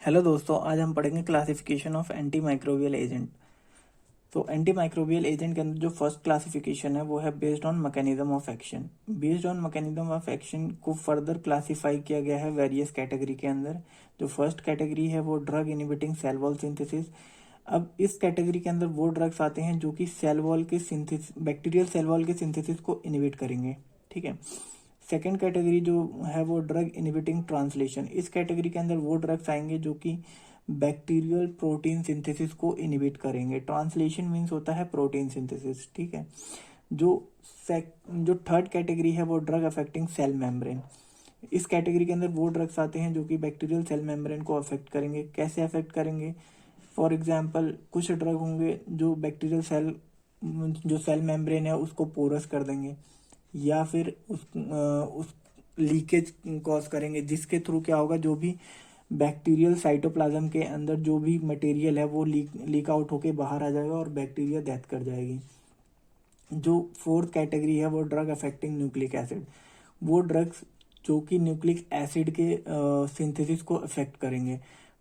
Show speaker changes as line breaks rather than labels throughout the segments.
Hello दोस्तों, आज हम पढ़ेंगे classification of anti microbial agent. तो एंटी माइक्रोबियल एजेंट के अंदर जो फर्स्ट क्लासिफिकेशन है वो है based on mechanism of action. Based on mechanism of action को फर्दर क्लासिफाई किया गया है वेरियस कैटेगरी के अंदर। जो फर्स्ट कैटेगरी है वो drug inhibiting cell wall synthesis. अब इस कैटेगरी के अंदर वो ड्रग्स आते हैं जो कि सेल वॉल के सिंथेसिस, बैक्टीरियल सेल वॉल के सिंथेसिस को इनहिबिट करेंगे। ठीक है। सेकेंड कैटेगरी जो है वो ड्रग इनहिबिटिंग ट्रांसलेशन। इस कैटेगरी के अंदर वो ड्रग्स आएंगे जो कि बैक्टीरियल प्रोटीन सिंथेसिस को इनहिबिट करेंगे। ट्रांसलेशन मीन्स होता है प्रोटीन सिंथेसिस। ठीक है। जो जो थर्ड कैटेगरी है वो ड्रग अफेक्टिंग सेल मेम्ब्रेन। इस कैटेगरी के अंदर वो ड्रग्स आते हैं जो कि बैक्टीरियल सेल मेम्ब्रेन को अफेक्ट करेंगे। कैसे अफेक्ट करेंगे? फॉर एग्जाम्पल कुछ ड्रग होंगे जो बैक्टीरियल सेल, जो सेल मेम्ब्रेन है उसको पोरस कर देंगे, या फिर उस लीकेज कॉज करेंगे, जिसके थ्रू क्या होगा, जो भी बैक्टीरियल साइटोप्लाज्म के अंदर जो भी मटेरियल है वो लीक आउट होके बाहर आ जाएगा और बैक्टीरिया डेथ कर जाएगी। जो फोर्थ कैटेगरी है वो ड्रग अफेक्टिंग न्यूक्लिक एसिड। वो ड्रग्स जो कि न्यूक्लिक एसिड के सिंथेसिस को अफेक्ट करेंगे।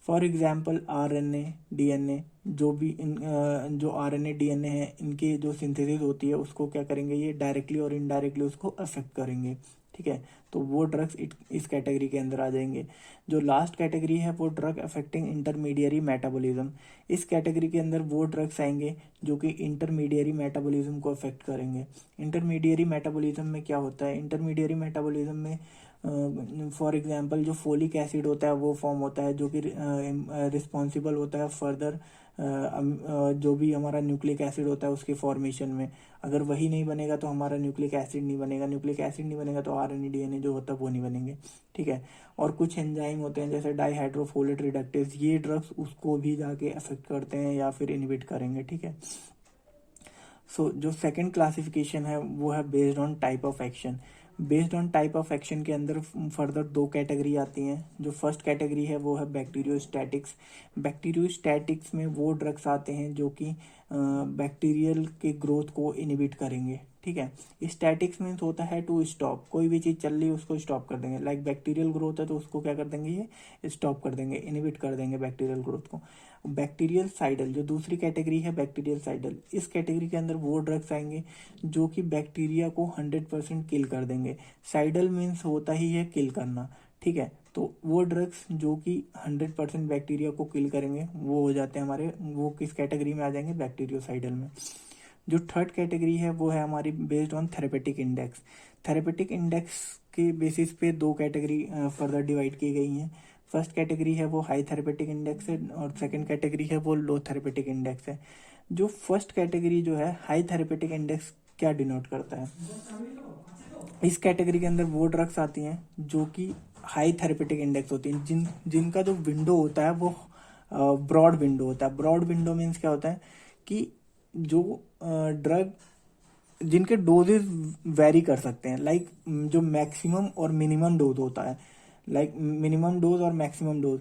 फॉर एग्जाम्पल आरएनए, डीएनए, जो भी जो आरएनए डीएनए है इनके जो सिंथेसिस होती है उसको क्या करेंगे, ये डायरेक्टली और इनडायरेक्टली उसको अफेक्ट करेंगे। ठीक है। तो वो ड्रग्स इस कैटेगरी के अंदर आ जाएंगे। जो लास्ट कैटेगरी है वो ड्रग अफेक्टिंग इंटरमीडियरी मेटाबॉलिज्म। इस कैटेगरी के अंदर वो ड्रग्स आएंगे जो कि इंटरमीडियरी मेटाबॉलिज्म को अफेक्ट करेंगे। इंटरमीडियरी मेटाबॉलिज्म में क्या होता है? इंटरमीडियरी मेटाबॉलिज्म में फॉर एग्जांपल जो फोलिक एसिड होता है वो फॉर्म होता है जो कि रिस्पॉन्सिबल होता है फर्दर जो भी हमारा न्यूक्लिक एसिड होता है उसके फॉर्मेशन में। अगर वही नहीं बनेगा तो हमारा न्यूक्लिक एसिड नहीं बनेगा, न्यूक्लिक एसिड नहीं बनेगा तो आरएनए डीएनए जो होता है वो नहीं बनेंगे। ठीक है। और कुछ एंजाइम होते हैं जैसे डाईहाइड्रोफोलेट रिडक्टेज, ये ड्रग्स उसको भी जाके अफेक्ट करते हैं या फिर इनहिबिट करेंगे। ठीक है। जो सेकंड क्लासिफिकेशन है वो है based on type of action. Based on type of action के अंदर फर्दर दो कैटेगरी आती हैं। जो फर्स्ट कैटेगरी है वो है बैक्टीरियोस्टैटिक्स। बैक्टीरियोस्टैटिक्स में वो ड्रग्स आते हैं जो कि बैक्टीरियल के ग्रोथ को इनहिबिट करेंगे। ठीक है। स्टैटिक्स मीन्स होता है टू स्टॉप, कोई भी चीज चल रही है उसको स्टॉप कर देंगे। लाइक बैक्टीरियल ग्रोथ है तो उसको क्या कर देंगे, ये स्टॉप कर देंगे, इनहिबिट कर देंगे बैक्टीरियल ग्रोथ को। बैक्टीरियल साइडल जो दूसरी कैटेगरी है बैक्टीरियल साइडल, इस कैटेगरी के अंदर वो ड्रग्स आएंगे जो कि बैक्टीरिया को 100% किल कर देंगे। साइडल मीन्स होता ही है किल करना। ठीक है। तो वो ड्रग्स जो कि 100% बैक्टीरिया को किल करेंगे वो हो जाते हैं हमारे, वो किस कैटेगरी में आ जाएंगे, बैक्टीरियोसाइडल में। जो थर्ड कैटेगरी है वो है हमारी based on therapeutic index. Therapeutic index के बेसिस पे दो कैटेगरी फर्दर डिवाइड की गई हैं। फर्स्ट कैटेगरी है वो हाई थेरेपेटिक इंडेक्स है और सेकंड कैटेगरी है वो लो थेरेपेटिक इंडेक्स है। जो फर्स्ट कैटेगरी जो है हाई थेरेपेटिक इंडेक्स क्या डिनोट करता है? इस कैटेगरी के अंदर वो ड्रग्स आती हैं जो कि हाई थेरेपेटिक इंडेक्स होती हैं, जिनका जो विंडो होता है वो ब्रॉड विंडो होता है। ब्रॉड विंडो मीन्स क्या होता है कि जो ड्रग जिनके डोजेज वेरी कर सकते हैं, लाइक जो मैक्सिमम और मिनिमम डोज होता है, लाइक मिनिमम डोज और मैक्सिमम डोज,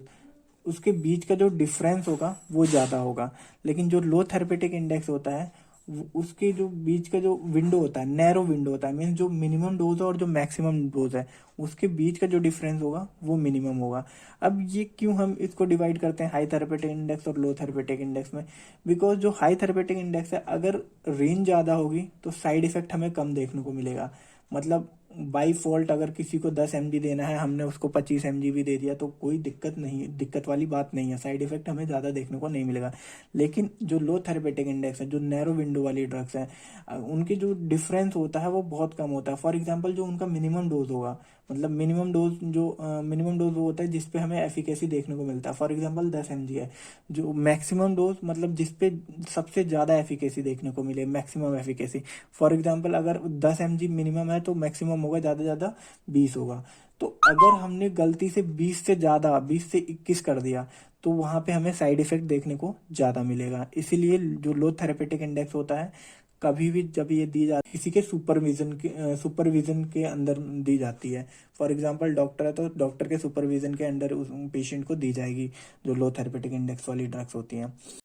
उसके बीच का जो डिफरेंस होगा वो ज़्यादा होगा। लेकिन जो लो थेरेपेटिक इंडेक्स होता है उसके जो बीच का जो विंडो होता है, नैरो विंडो होता है, मीन्स जो मिनिमम डोज है और जो मैक्सिमम डोज है उसके बीच का जो डिफरेंस होगा वो मिनिमम होगा। अब ये क्यों हम इसको डिवाइड करते हैं हाई थेरेपेटिक इंडेक्स और लो थेरेपेटिक इंडेक्स में? बिकॉज जो हाई थेरेपेटिक इंडेक्स है अगर रेंज ज़्यादा होगी तो साइड इफेक्ट हमें कम देखने को मिलेगा। मतलब बाई फॉल्ट अगर किसी को 10 mg देना है, हमने उसको 25 mg भी दे दिया तो कोई दिक्कत नहीं, दिक्कत वाली बात नहीं है, साइड इफेक्ट हमें ज़्यादा देखने को नहीं मिलेगा। लेकिन जो लो थेरेपेटिक इंडेक्स है, जो नैरो विंडो वाली ड्रग्स हैं, उनके जो डिफरेंस होता है वो बहुत कम होता है। फॉर एग्जांपल जो उनका मिनिमम डोज होगा, मतलब मिनिमम डोज वो होता है जिसपे हमें एफिकेसी देखने को मिलता है। फॉर एग्जांपल 10 mg है। जो मैक्सिमम डोज मतलब जिसपे सबसे ज़्यादा एफिकेसी देखने को मिले, मैक्सिमम एफिकेसी। फॉर एग्जांपल अगर 10 mg मिनिमम है तो मैक्सिमम होगा ज़्यादा ज़्यादा 20 होगा। तो अगर हमने गलती से 20 से ज़्यादा, 20 से 21 कर दिया तो वहाँ पे हमें साइड इफेक्ट देखने को ज़्यादा मिलेगा। इसीलिए जो लो थेरेपेटिक इंडेक्स होता है कभी भी जब ये दी जाती है किसी के सुपरविजन के अंदर दी जाती है। फॉर एग्जांपल डॉक्टर है तो डॉक्टर के सुपरविजन के अंडर उस पेशेंट को दी जाएगी जो लो थेरेपेटिक इंडेक्स वाली ड्रग्स होती हैं।